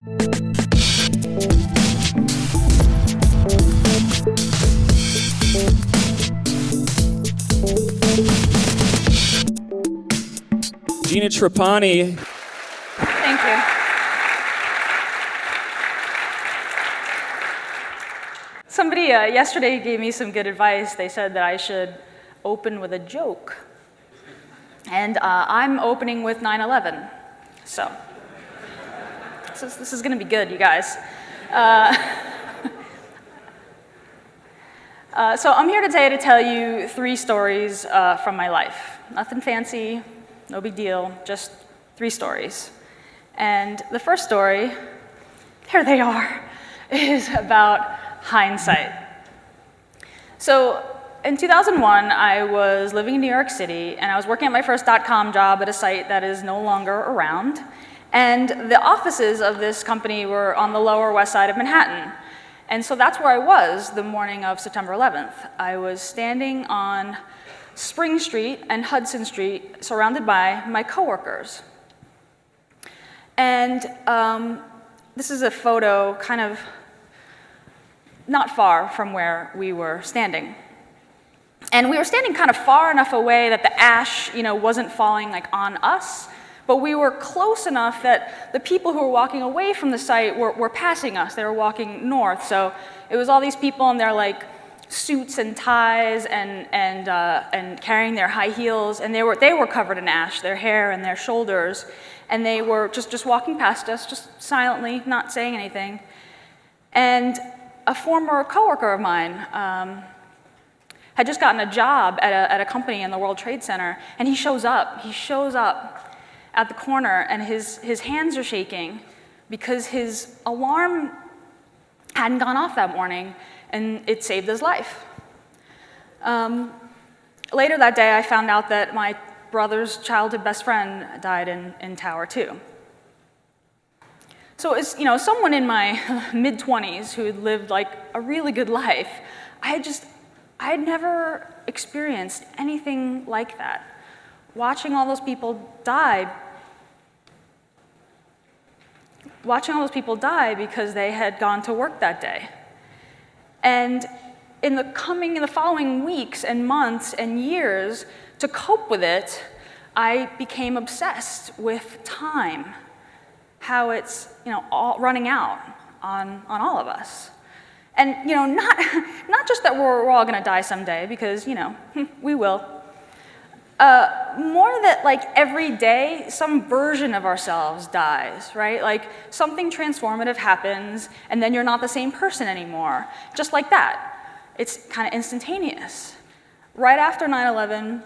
Gina Trapani. Thank you. Somebody yesterday gave me some good advice. They said that I should open with a joke. And I'm opening with 9/11. So this is going to be good, you guys. So I'm here today to tell you 3 stories from my life. Nothing fancy, no big deal, just 3 stories. And the first story, there they are, is about hindsight. So in 2001, I was living in New York City, and I was working at my first .com job at a site that is no longer around. And the offices of this company were on the Lower West Side of Manhattan. And so that's where I was the morning of September 11th. I was standing on Spring Street and Hudson Street, surrounded by my coworkers. And this is a photo kind of not far from where we were standing. And we were standing kind of far enough away that the ash, wasn't falling like on us, but we were close enough that the people who were walking away from the site were passing us. They were walking north, so it was all these people in their like suits and ties and carrying their high heels, and they were covered in ash, their hair and their shoulders, and they were just walking past us, just silently, not saying anything. And a former coworker of mine had just gotten a job at a company in the World Trade Center, and he shows up at the corner, and his hands are shaking because his alarm hadn't gone off that morning, and it saved his life. Later that day, I found out that my brother's childhood best friend died in Tower 2. So as someone in my mid-20s who had lived like a really good life, I had never experienced anything like that. Watching all those people die because they had gone to work that day. And in the following weeks and months and years, to cope with it, I became obsessed with time, how it's all running out on all of us. And not just that we're all going to die someday, because we will. More that like every day some version of ourselves dies, right? Like something transformative happens, and then you're not the same person anymore. Just like that. It's kind of instantaneous. Right after 9/11,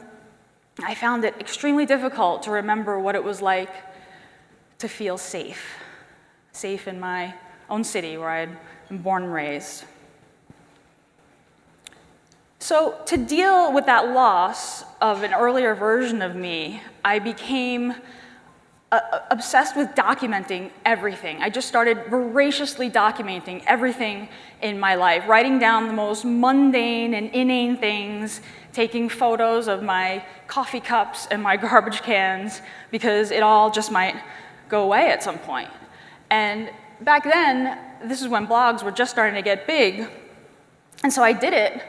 I found it extremely difficult to remember what it was like to feel safe in my own city where I'd been born and raised. So to deal with that loss of an earlier version of me, I became obsessed with documenting everything. I just started voraciously documenting everything in my life, writing down the most mundane and inane things, taking photos of my coffee cups and my garbage cans, because it all just might go away at some point. And back then, this is when blogs were just starting to get big, and so I did it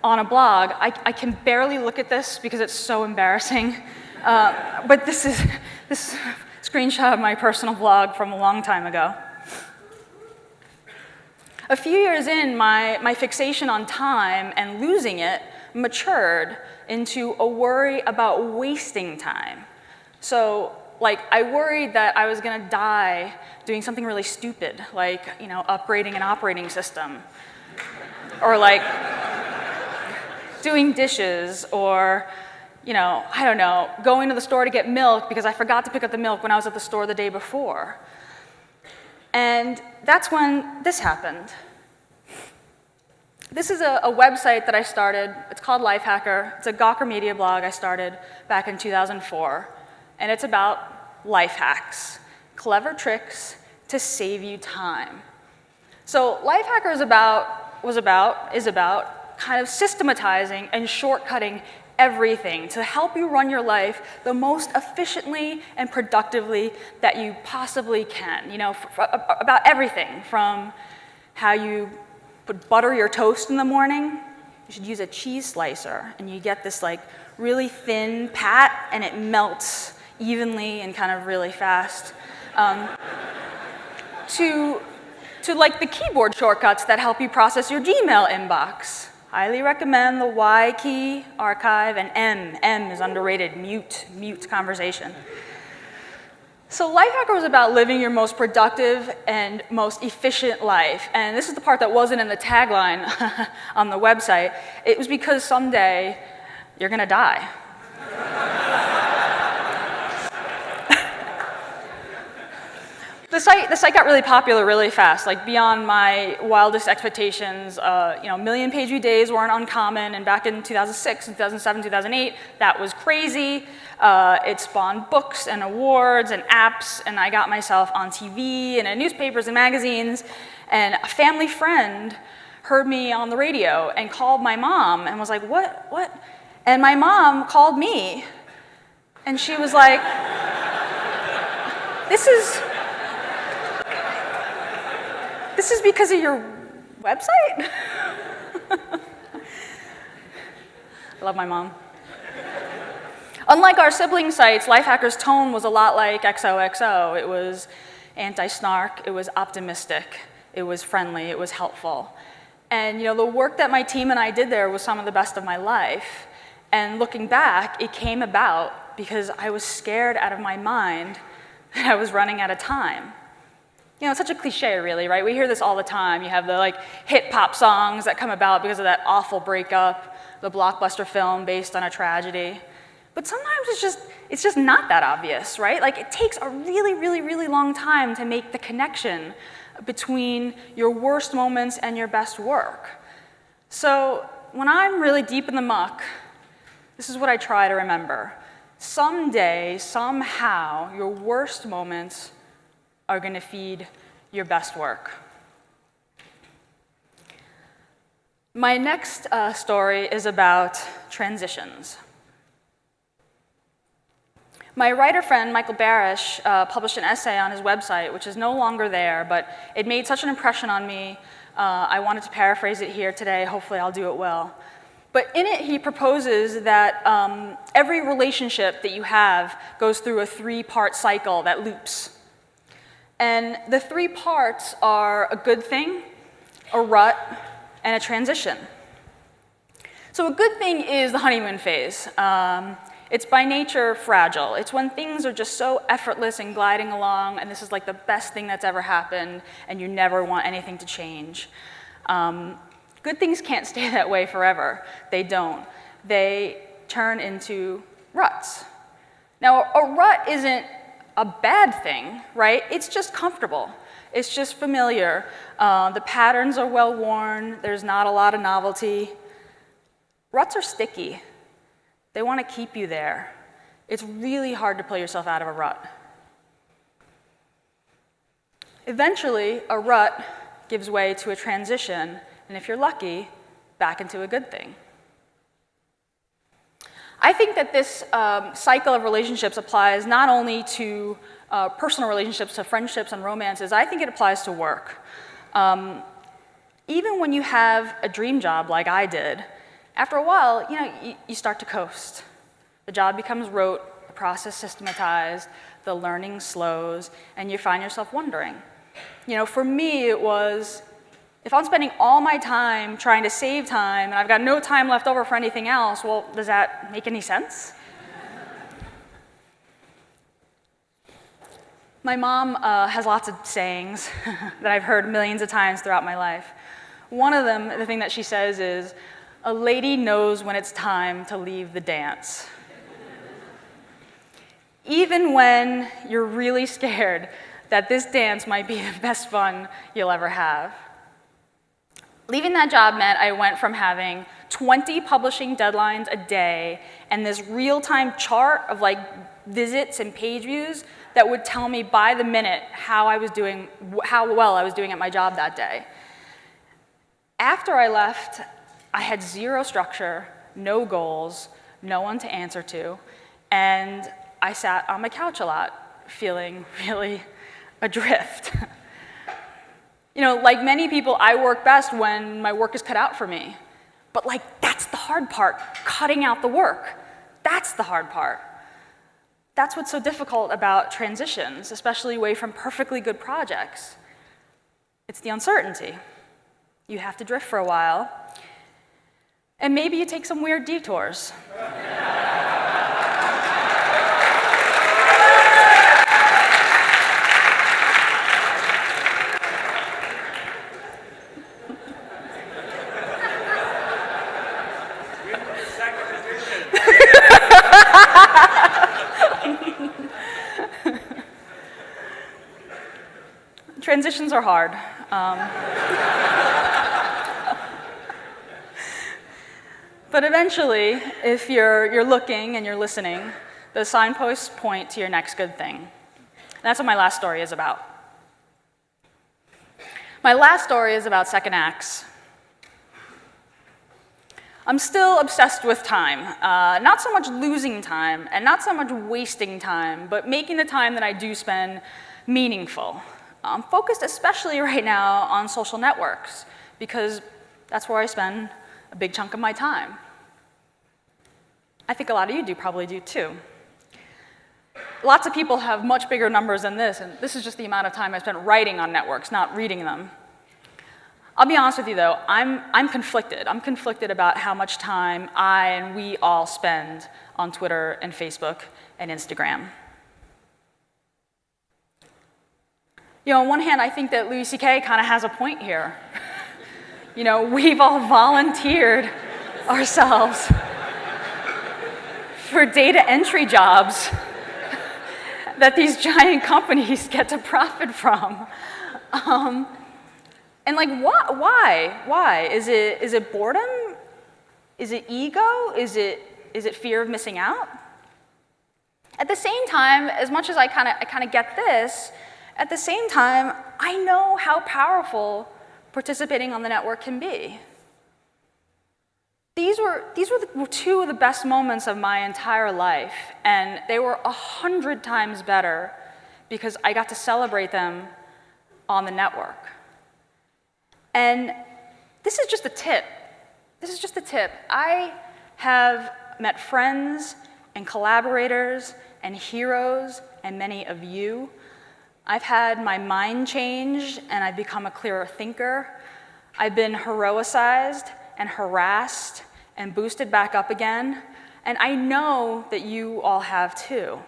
on a blog. I can barely look at this because it's so embarrassing, but this is a screenshot of my personal blog from a long time ago. A few years in, my fixation on time and losing it matured into a worry about wasting time. So, I worried that I was going to die doing something really stupid, like, upgrading an operating system, or doing dishes, or, I don't know, going to the store to get milk because I forgot to pick up the milk when I was at the store the day before. And that's when this happened. This is a website that I started. It's called Lifehacker. It's a Gawker media blog I started back in 2004. And it's about life hacks, clever tricks to save you time. So Lifehacker is about kind of systematizing and shortcutting everything to help you run your life the most efficiently and productively that you possibly can. About everything from how you put butter your toast in the morning. You should use a cheese slicer, and you get this like really thin pat, and it melts evenly and kind of really fast. To like the keyboard shortcuts that help you process your Gmail inbox. Highly recommend the Y key, archive, and M. M is underrated, mute conversation. So Lifehacker was about living your most productive and most efficient life. And this is the part that wasn't in the tagline on the website. It was because someday you're gonna die. The site got really popular really fast, like beyond my wildest expectations. Million-page view days weren't uncommon, and back in 2006, 2007, 2008, that was crazy. It spawned books and awards and apps, and I got myself on TV and in newspapers and magazines, and a family friend heard me on the radio and called my mom and was like, what? And my mom called me, and she was like, This is because of your website? I love my mom. Unlike our sibling sites, Lifehacker's tone was a lot like XOXO. It was anti-snark, it was optimistic, it was friendly, it was helpful. And the work that my team and I did there was some of the best of my life. And looking back, it came about because I was scared out of my mind that I was running out of time. It's such a cliche, really, right? We hear this all the time. You have the hit pop songs that come about because of that awful breakup, the blockbuster film based on a tragedy. But sometimes it's just not that obvious, right? It takes a really, really, really long time to make the connection between your worst moments and your best work. So when I'm really deep in the muck, this is what I try to remember. Someday, somehow, your worst moments are going to feed your best work. My next story is about transitions. My writer friend, Michael Barish, published an essay on his website, which is no longer there, but it made such an impression on me, I wanted to paraphrase it here today. Hopefully I'll do it well. But in it, he proposes that every relationship that you have goes through a 3-part cycle that loops. And the 3 parts are a good thing, a rut, and a transition. So a good thing is the honeymoon phase. It's by nature fragile. It's when things are just so effortless and gliding along, and this is like the best thing that's ever happened, and you never want anything to change. Good things can't stay that way forever. They don't. They turn into ruts. Now, a rut isn't a bad thing, right? It's just comfortable. It's just familiar. The patterns are well worn. There's not a lot of novelty. Ruts are sticky. They want to keep you there. It's really hard to pull yourself out of a rut. Eventually, a rut gives way to a transition, and if you're lucky, back into a good thing. I think that this cycle of relationships applies not only to personal relationships, to friendships and romances. I think it applies to work. Even when you have a dream job like I did, after a while, you start to coast. The job becomes rote, the process systematized, the learning slows, and you find yourself wondering. For me, it was, if I'm spending all my time trying to save time and I've got no time left over for anything else, well, does that make any sense? My mom has lots of sayings that I've heard millions of times throughout my life. One of them, the thing that she says is, "A lady knows when it's time to leave the dance." Even when you're really scared that this dance might be the best fun you'll ever have. Leaving that job meant I went from having 20 publishing deadlines a day and this real-time chart of visits and page views that would tell me by the minute how well I was doing at my job that day. After I left, I had zero structure, no goals, no one to answer to, and I sat on my couch a lot, feeling really adrift. Like many people, I work best when my work is cut out for me. But that's the hard part, cutting out the work. That's the hard part. That's what's so difficult about transitions, especially away from perfectly good projects. It's the uncertainty. You have to drift for a while, and maybe you take some weird detours. Transitions are hard. But eventually, if you're looking and you're listening, the signposts point to your next good thing. And that's what my last story is about. My last story is about second acts. I'm still obsessed with time. Not so much losing time, and not so much wasting time, but making the time that I do spend meaningful. I'm focused especially right now on social networks, because that's where I spend a big chunk of my time. I think a lot of you probably do too. Lots of people have much bigger numbers than this, and this is just the amount of time I spent writing on networks, not reading them. I'll be honest with you though, I'm conflicted. I'm conflicted about how much time I and we all spend on Twitter and Facebook and Instagram. On one hand, I think that Louis C.K. kind of has a point here. We've all volunteered ourselves for data entry jobs that these giant companies get to profit from. And why? Why? Is it boredom? Is it ego? Is it fear of missing out? At the same time, as much as I kind of get this, at the same time, I know how powerful participating on the network can be. These were two of the best moments of my entire life, and they were 100 times better because I got to celebrate them on the network. And this is just a tip. This is just a tip. I have met friends and collaborators and heroes and many of you. I've had my mind changed, and I've become a clearer thinker. I've been heroicized and harassed and boosted back up again, and I know that you all have too.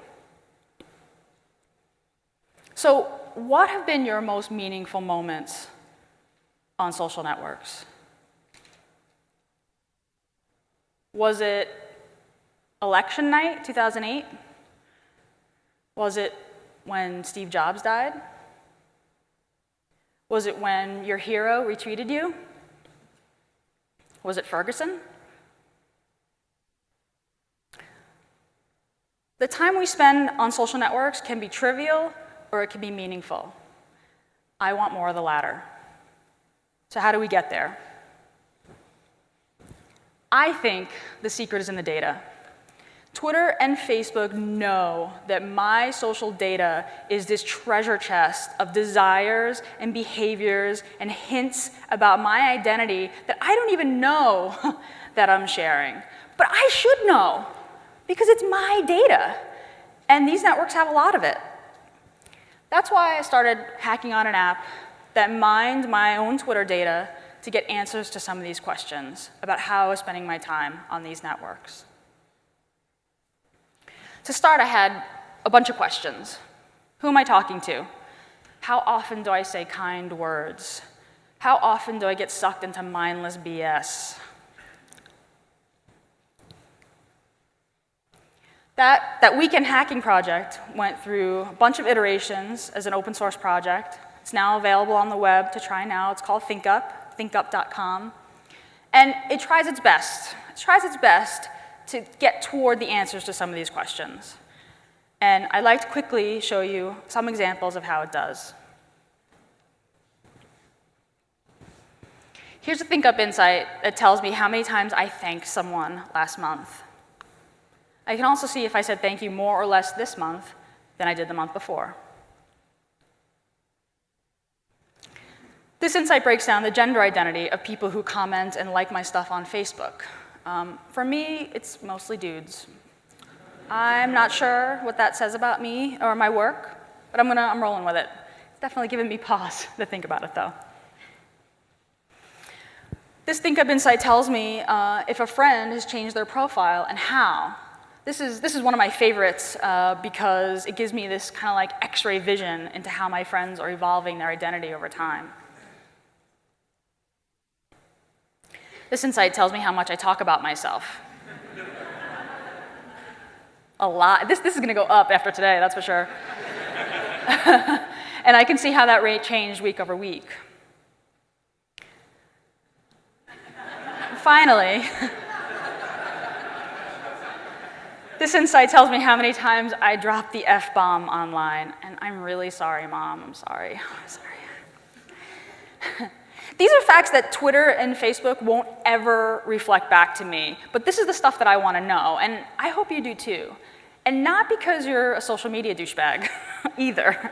So, what have been your most meaningful moments on social networks? Was it election night, 2008? Was it when Steve Jobs died? Was it when your hero retweeted you? Was it Ferguson? The time we spend on social networks can be trivial or it can be meaningful. I want more of the latter. So how do we get there? I think the secret is in the data. Twitter and Facebook know that my social data is this treasure chest of desires and behaviors and hints about my identity that I don't even know that I'm sharing. But I should know, because it's my data, and these networks have a lot of it. That's why I started hacking on an app that mined my own Twitter data to get answers to some of these questions about how I was spending my time on these networks. To start, I had a bunch of questions. Who am I talking to? How often do I say kind words? How often do I get sucked into mindless BS? That weekend hacking project went through a bunch of iterations as an open source project. It's now available on the web to try now. It's called ThinkUp, thinkup.com. And it tries its best. It tries its best to get toward the answers to some of these questions. And I'd like to quickly show you some examples of how it does. Here's a ThinkUp insight that tells me how many times I thanked someone last month. I can also see if I said thank you more or less this month than I did the month before. This insight breaks down the gender identity of people who comment and like my stuff on Facebook. For me, it's mostly dudes. I'm not sure what that says about me or my work, but I'm rolling with it. It's definitely given me pause to think about it, though. This ThinkUp insight tells me if a friend has changed their profile and how. This is one of my favorites because it gives me this kind of like X-ray vision into how my friends are evolving their identity over time. This insight tells me how much I talk about myself. A lot. This is going to go up after today, that's for sure. And I can see how that rate changed week over week. Finally, this insight tells me how many times I drop the F-bomb online. And I'm really sorry, Mom. I'm sorry. I'm sorry. These are facts that Twitter and Facebook won't ever reflect back to me. But this is the stuff that I want to know. And I hope you do too. And not because you're a social media douchebag, either,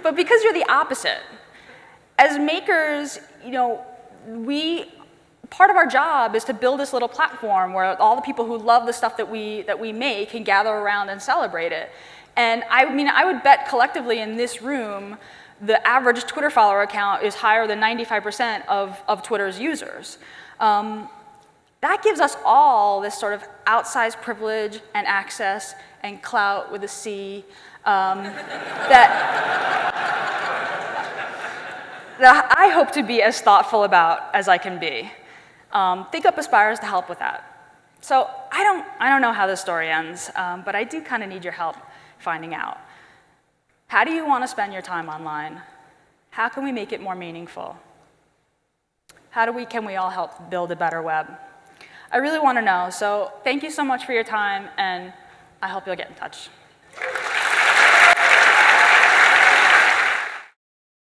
but because you're the opposite. As makers, part of our job is to build this little platform where all the people who love the stuff that we make can gather around and celebrate it. And I would bet collectively in this room, the average Twitter follower account is higher than 95% of Twitter's users. That gives us all this sort of outsized privilege and access and clout with a C that I hope to be as thoughtful about as I can be. ThinkUp aspires to help with that. So I don't know how this story ends, but I do kind of need your help finding out. How do you want to spend your time online? How can we make it more meaningful? Can we all help build a better web? I really want to know, so thank you so much for your time, and I hope you'll get in touch.